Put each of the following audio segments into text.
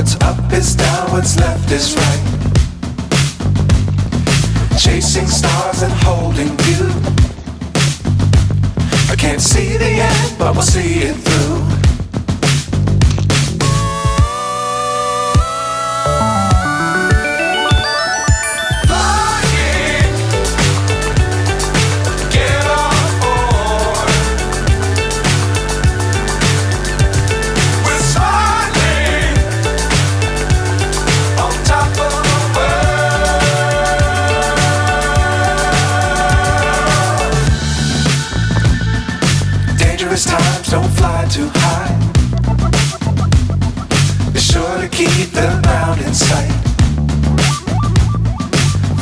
What's up is down, what's left is right. Chasing stars and holding you. I can't see the end, but we'll see it through. Times don't fly too high. Be sure to keep the ground in sight.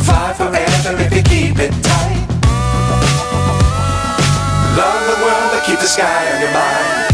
Fly forever if you keep it tight. Love the world but keep the sky on your mind.